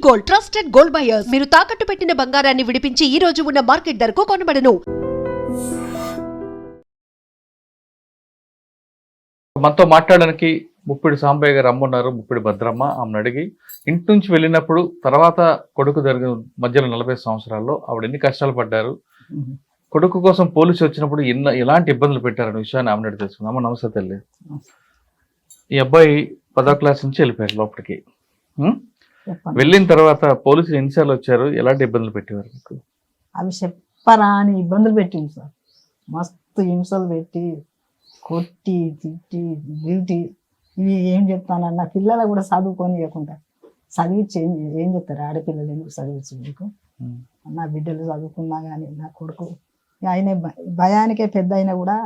Gold, trusted gold buyers. మీరు తాకట్టు పెట్టిన బంగారాన్ని విడిపించి ఈ రోజు ఉన్న మార్కెట్ ధరకు కొనబడను. మనతో మాట్లాడడానికి ముప్పిడి సాంబయ్య గారు అమ్మున్నారు, ముప్పిడి భద్రమ్మ. ఆమెను అడిగి ఇంటి నుంచి వెళ్ళినప్పుడు తర్వాత కొడుకు జరిగిన మధ్యలో 40 సంవత్సరాల్లో ఆవిడ ఎన్ని కష్టాలు పడ్డారు, కొడుకు కోసం పోలీసు వచ్చినప్పుడు ఎలాంటి ఇబ్బందులు పెట్టారనే విషయాన్ని ఆమెను అడిగి తెలుసుకుందాం. అమ్మ నమస్తే తల్లి. ఈ అబ్బాయి 10వ క్లాస్ నుంచి వెళ్ళిపోయారు లోపలికి. వెళ్ళిన తర్వాత పోలీసులు ఎన్నిసార్లు వచ్చారు, ఎలాంటి ఇబ్బందులు పెట్టేవారు మీకు? అవి చెప్పరాని ఇబ్బందులు పెట్టింది సార్. మస్తు హింసలు పెట్టి కొట్టి తిట్టి డ్యూటీ ఇవి ఏం చెప్తానన్న పిల్లలు కూడా చదువుకొని ఇవ్వకుండా చదివించి ఏం చెప్తారు ఆడపిల్లలు ఎందుకు చదివించి మీకు? నా బిడ్డలు చదువుకున్నా కానీ నా కొడుకు ఆయన భయానికే పెద్ద అయినా కూడా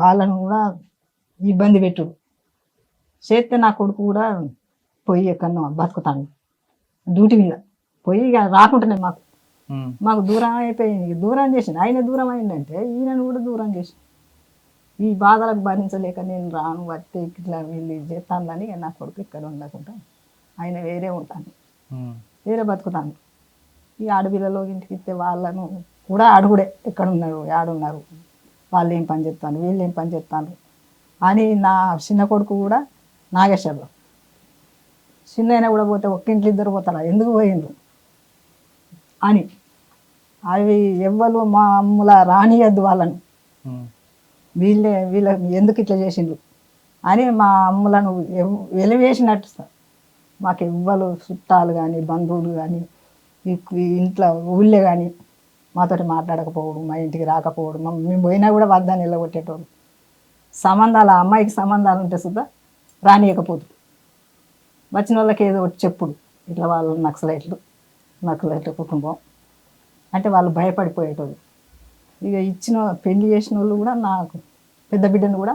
వాళ్ళను కూడా ఇబ్బంది పెట్టుడు చేస్తే నా కొడుకు కూడా పోయి ఎక్కడో బతుకుతాను డ్యూటీ మీద పోయి ఇక రాకుండానే మాకు దూరం అయిపోయింది. దూరం చేసింది ఆయన. దూరం అయిందంటే ఈయనను కూడా దూరం చేసి ఈ బాధలకు భరించలేక నేను రాను వస్తే ఇట్లా వీళ్ళు చేస్తానని నా కొడుకు ఇక్కడ ఉండకుండా ఆయన వేరే ఉంటాను, వేరే బతుకుతాను. ఈ ఆడపిల్లలో ఇంటికి ఇస్తే వాళ్ళను కూడా అడుగుడే ఎక్కడున్నారు ఆడున్నారు, వాళ్ళు ఏం పని చెప్తాను వీళ్ళు ఏం పని చెప్తాను అని. నా చిన్న కొడుకు కూడా నాగేశ్వరరావు చిన్న అయినా కూడా పోతే ఒక్కింట్లో ఇద్దరు పోతారా ఎందుకు పోయిండ్రు అని. అవి ఎవ్వరు మా అమ్ముల రానియద్దు వాళ్ళను, వీళ్ళ ఎందుకు ఇట్లా చేసిండ్రు అని మా అమ్ములను వెలివేసినట్టు సార్. మాకు ఎవ్వరు చుట్టాలు కానీ బంధువులు కానీ ఇంట్లో ఊళ్ళే కానీ మాతోటి మాట్లాడకపోవడం, మా ఇంటికి రాకపోవడం, మేము పోయినా కూడా వద్దని నిలబొట్టేటోళ్ళు. సంబంధాలు ఆ అమ్మాయికి సంబంధాలు ఉంటే సుద్ధా రానియకపోదు. వచ్చిన వాళ్ళకి ఏదో ఒకటి చెప్పుడు ఇట్లా వాళ్ళు నక్సలైట్ల కుటుంబం అంటే వాళ్ళు భయపడిపోయేటోళ్ళు. ఇక పెళ్లి చేసిన వాళ్ళు కూడా నాకు పెద్ద బిడ్డను కూడా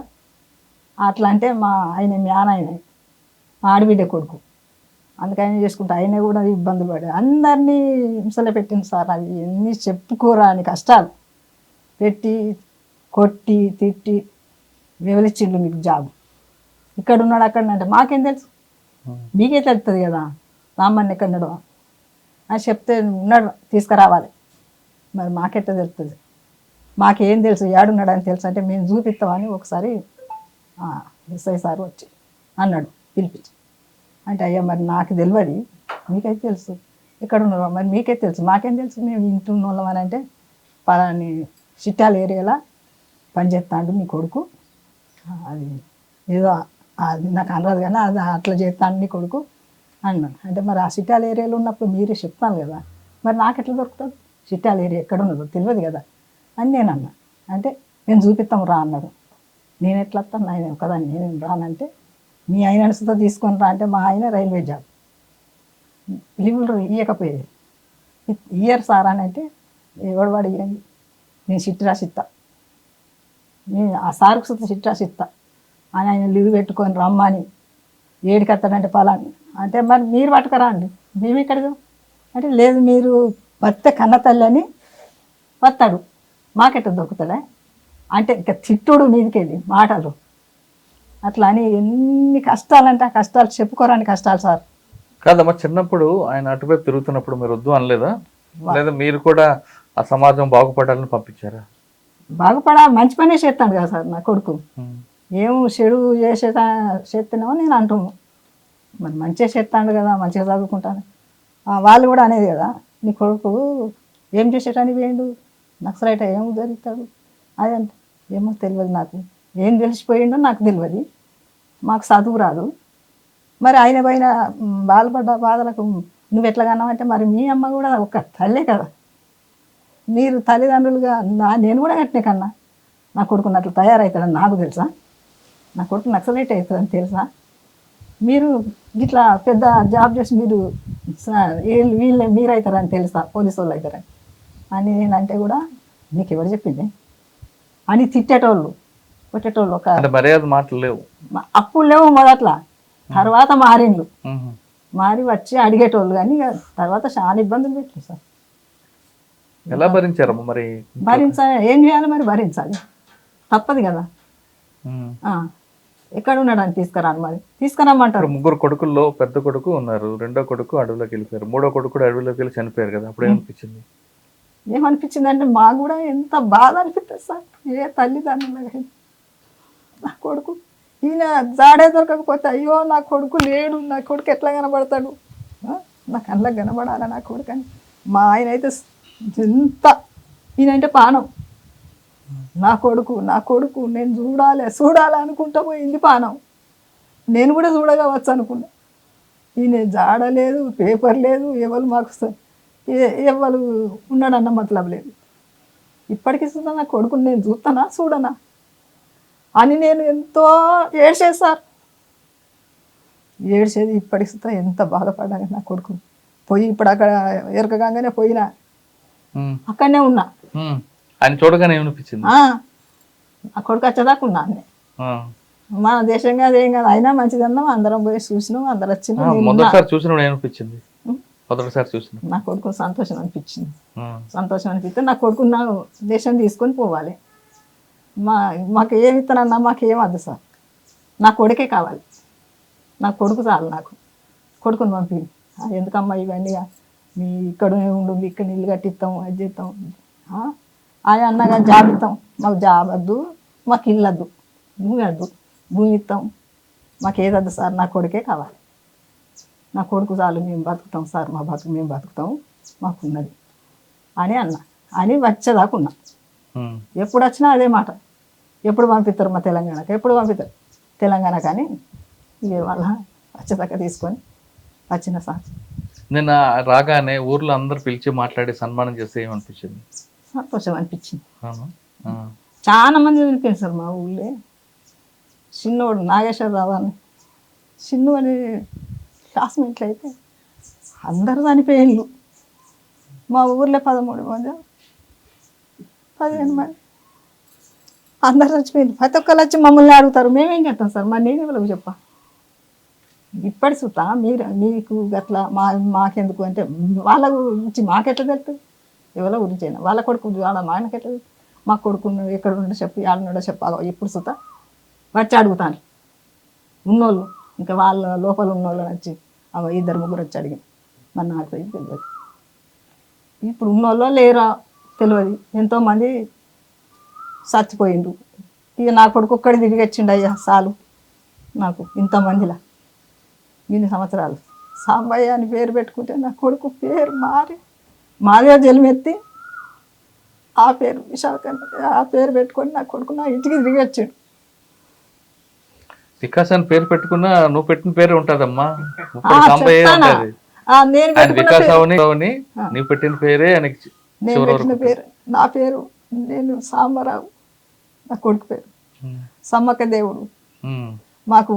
అట్లా అంటే మా ఆయన మా ఆడబిడ్డ కొడుకు అందుకని చేసుకుంటే ఆయన కూడా ఇబ్బందులు పడే అందరినీ హింసలు పెట్టింది సార్. అవి ఎన్ని చెప్పుకోరా అని కష్టాలు పెట్టి కొట్టి తిట్టి వివరించిండు. మీకు జాబ్ ఇక్కడ ఉన్నాడు అక్కడ అంటే మాకేం తెలుసు, మీకే తెలుస్తుంది కదా రామ్మని ఎక్కడున్నాడు అని చెప్తే ఉన్నాడు తీసుకురావాలి. మరి మాకెట్ట తెలుస్తుంది, మాకేం తెలుసు ఏడున్నాడు అని తెలుసు అంటే మేము చూపిస్తామని ఒకసారి ఎస్ఐ సార్ వచ్చి అన్నాడు పిలిపించి. అంటే అయ్యా మరి నాకు తెలియదు, మీకైతే తెలుసు ఎక్కడ ఉన్నారో మరి మీకే తెలుసు, మాకేం తెలుసు మేము ఇంటి ఉన్న వాళ్ళం అని అంటే పలాని చిట్టాల ఏరియాలో పనిచేస్తాడు మీ కొడుకు, అది ఏదో అది నాకు అనరాదు కానీ అది అట్లా చేస్తాను నీ కొడుకు అన్నాను. అంటే మరి ఆ చిట్టాల ఏరియాలో ఉన్నప్పుడు మీరే చెప్తాను కదా, మరి నాకు ఎట్లా దొరుకుతుంది, చిట్టాల ఏరియా ఎక్కడ ఉన్నదో తెలియదు కదా అని నేను అన్నా. అంటే నేను చూపిస్తాం రా అన్నాడు. నేను ఎట్లా వస్తాను ఆయన కదా నేను రానంటే మీ ఆయన అనుసరితో తీసుకొని రా అంటే మా ఆయన రైల్వే జాబ్ లీవులు ఇవ్వకపోయేది. ఇయ్యరు సార్ అని అంటే ఎవడు వాడు ఇవ్వండి నేను చిట్టి రాసిస్తా, నేను ఆ సార్కు సుత చిట్టి రాసిస్తా అని ఆయన లీవ్ పెట్టుకొని రమ్మని ఏడికి వస్తాడంటే పలాని అంటే మరి మీరు పట్టుకరా అండి మేము ఎక్కడికి అంటే లేదు మీరు వస్తే కన్న తల్లి అని వస్తాడు మాకెట్ట దొరుకుతాడా అంటే ఇక తిట్టుడు మీదకెళ్ళి మాటలు అట్లా అని ఎన్ని కష్టాలంటే ఆ కష్టాలు చెప్పుకోరాని కష్టాలు సార్. కాదమ్మా, చిన్నప్పుడు ఆయన అటువైపు తిరుగుతున్నప్పుడు మీరు వద్దు అనలేదా, లేదా మీరు కూడా ఆ సమాజం బాగుపడాలని పంపించారా? మంచి పనే చేస్తాను కదా సార్ నా కొడుకు, ఏం చెడు చేస్తున్నామో నేను అంటున్నాను. మరి మంచిగా చేస్తాడు కదా, మంచిగా చదువుకుంటాను. వాళ్ళు కూడా అనేది కదా నీ కొడుకు ఏం చేసేటానికి వేయండు నక్సలైట్ ఏం జరుగుతాడు అదంటే ఏమో తెలియదు, నాకు ఏం తెలిసిపోయిండో నాకు తెలియదు, మాకు చదువు రాదు. మరి ఆయన పైన బాధపడ్డ బాధలకు నువ్వు ఎట్లా కన్నావంటే మరి మీ అమ్మ కూడా ఒక తల్లే కదా, మీరు తల్లిదండ్రులుగా నేను కూడా కట్టినే కన్నా నా కొడుకు అట్లా తయారవుతాడని నాకు తెలుసా, నా కొడుకు నక్సలైట్ అవుతుందని తెలుసా, మీరు ఇట్లా పెద్ద జాబ్ చేసి మీరు అవుతారని తెలుసా, పోలీసు వాళ్ళు అవుతారని అని నేనంటే కూడా నీకు ఎవరు చెప్పింది అని తిట్టేటోళ్ళు కొట్టేటోళ్ళు. ఒక మర్యాద మాటలు లేవు అప్పుడు లేవు మొదట్లా, తర్వాత మారిండ్రు, మారి వచ్చి అడిగేటోళ్ళు. కానీ తర్వాత చాలా ఇబ్బందులు పెట్టారు సార్. ఎలా భరించారమ్మా మరి? భరించాలి, ఏం చేయాలి మరి, భరించాలి తప్పదు కదా. ఎక్కడ ఉన్నాడు అని తీసుకురాను మరి తీసుకురామంటారు. ఇప్పుడు ముగ్గురు కొడుకుల్లో పెద్ద కొడుకు ఉన్నారు, రెండో కొడుకు అడవిలోకి వెళ్ళిపోయారు, మూడో కొడుకు కూడా అడవిలోకి వెళ్ళి చనిపోయారు కదా, అప్పుడు ఏమనిపించింది? ఏమనిపించింది అంటే మాకు కూడా ఎంత బాధ అనిపిస్తుంది సార్. ఏ తల్లిదండ్రులు నా కొడుకు ఈయన జాడే దొరకకపోతే అయ్యో నా కొడుకు లేడు, నా కొడుకు ఎట్లా కనబడతాడు, నా కళ్ళకి కనబడాలా నా కొడుకు అని. మా ఆయన అయితే ఎంత ఈయనంటే పానం. నా కొడుకు నేను చూడాలి అనుకుంటా పోయింది పానం. నేను కూడా చూడగవచ్చు అనుకున్నా. ఈయన జాడ లేదు, పేపర్ లేదు, ఎవరు మాకు ఎవరు ఉన్నాడన్న మతలబ్ లేదు. ఇప్పటికీ చూద్దా నా కొడుకుని నేను చూడనా అని నేను ఎంతో ఏడ్చేది సార్. ఏడ్చేది ఇప్పటికి చూస్తా ఎంత బాధపడ్డాను నా కొడుకు పోయి. ఇప్పుడు అక్కడ ఎరకగానే పోయినా అక్కడనే ఉన్నా. ఆయన చూడగానే ఏమనిపించింది? ఆ కొడుకు వచ్చేదాకా ఉన్నా అన్నీ. మన దేశం కాదు ఏం కాదు, అయినా మంచిదన్నాం, అందరం పోయి చూసినాం, అందరు వచ్చినాం. మొదటిసారి చూసినప్పుడు ఏమనిపించింది? మొదటిసారి చూసిన నా కొడుకు సంతోషం అనిపించింది. సంతోషం అనిపిస్తే నా కొడుకు నా దేశం తీసుకొని పోవాలి. మాకు ఏమి ఇస్తానన్నా మాకు ఏం వద్దు సార్, నా కొడుకే కావాలి. నా కొడుకు చాలు, నాకు కొడుకుని పంపి. ఎందుకమ్మా ఇవన్నీ, మీ ఇక్కడ ఉండు, ఇక్కడ ఇల్లు కట్టిస్తాం, అది చేస్తాం, ఆయన అన్నగా జాబ్ ఇస్తాం, మాకు జాబ్ వద్దు, మాకు ఇల్లు వద్దు, భూమి వద్దు, భూమి ఇస్తాం, మాకు ఏదద్దు సార్, నా కొడుకే కావాలి. నా కొడుకు చాలు, మేము బతుకుతాం సార్, మా బతుకు మేము బతుకుతాం, మాకున్నది అని వచ్చేదాకా ఉన్నా. ఎప్పుడు వచ్చినా అదే మాట, ఎప్పుడు పంపిస్తారు మా తెలంగాణకి, ఎప్పుడు పంపిస్తారు తెలంగాణ కానీ ఇవే వాళ్ళ వచ్చేదాకా తీసుకొని వచ్చిన సార్. నేను రాగానే ఊర్లో అందరు పిలిచి మాట్లాడి సన్మానం చేస్తే ఏమనిపించింది? సంతోషం అనిపించింది. చాలా మంది చనిపోయింది సార్ మా ఊళ్ళో. చిన్నోడు నాగేశ్వరరావు అని చిన్నవాడి క్లాస్మేట్లు అయితే అందరూ చనిపోయిండ్రు. మా ఊర్లో 13 మంది 15 మంది అందరు చచ్చిపోయింది. ప్రతి ఒక్కరు వచ్చి మమ్మల్ని అడుగుతారు, మేమేం చేస్తాం సార్, మరి నేను ఎవరికి చెప్పా. ఇప్పటి చూస్తా మీకు అట్లా మాకెందుకు అంటే వాళ్ళ గురించి మాకెట్లా తెలుస్తుంది, ఎవరి గురించి అయినా వాళ్ళ కొడుకు వాళ్ళ నాయనకి ఎట్లా, మా కొడుకు ఎక్కడ ఉండో చెప్పు, ఆడనుండో చెప్పాలో ఇప్పుడు చూస్తా వచ్చి అడుగుతాను. ఉన్నోళ్ళు ఇంకా వాళ్ళ లోపల ఉన్నోళ్ళు వచ్చి 2-3 వచ్చి అడిగింది, మరి నాకు తెలియదు. ఇప్పుడు ఉన్నోళ్ళో లేరా తెలియదు, ఎంతోమంది చచ్చిపోయిండు. ఇక నా కొడుకు ఒక్కడి తిరిగి వచ్చిండు, అయ్యా చాలు నాకు ఇంతమందిలా ఇన్ని సంవత్సరాలు. సాంబయ్య అని పేరు పెట్టుకుంటే నా కొడుకు పేరు మారి మాదిగా జన్మెత్తి ఆ పేరు విశాఖ ఆ పేరు పెట్టుకొని నా కొడుకు నా ఇంటికి తిరిగి వచ్చాడు. వికాస్ అని పేరు పెట్టుకున్నా నువ్వు పెట్టిన పేరు ఉంటదమ్మా. నేను పెట్టిన పేరే నేను పెట్టిన పేరు, నా పేరు నేను సాంబరావు, నా కొడుకు పేరు సమ్మక్క దేవుడు. మాకు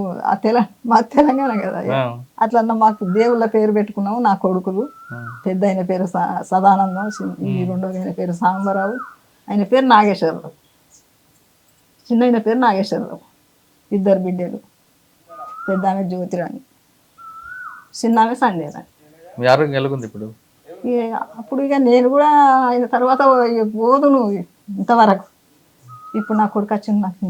మా తెలంగాణ కదా, అట్లా మాకు దేవుళ్ళ పేరు పెట్టుకున్నాము. నా కొడుకులు పెద్ద అయిన పేరు సదానందం, ఈ రెండో అయిన పేరు సాంబరావు, ఆయన పేరు నాగేశ్వరరావు, చిన్న అయిన పేరు నాగేశ్వరరావు. 2 బిడ్డలు, పెద్ద ఆమె జ్యోతిరాణి, చిన్న ఆమె సంధ్యరాణి. ఇప్పుడు అప్పుడు ఇక నేను కూడా ఆయన తర్వాత పోదును ఇంతవరకు. ఇప్పుడు నా కొడుకు వచ్చింది నాకు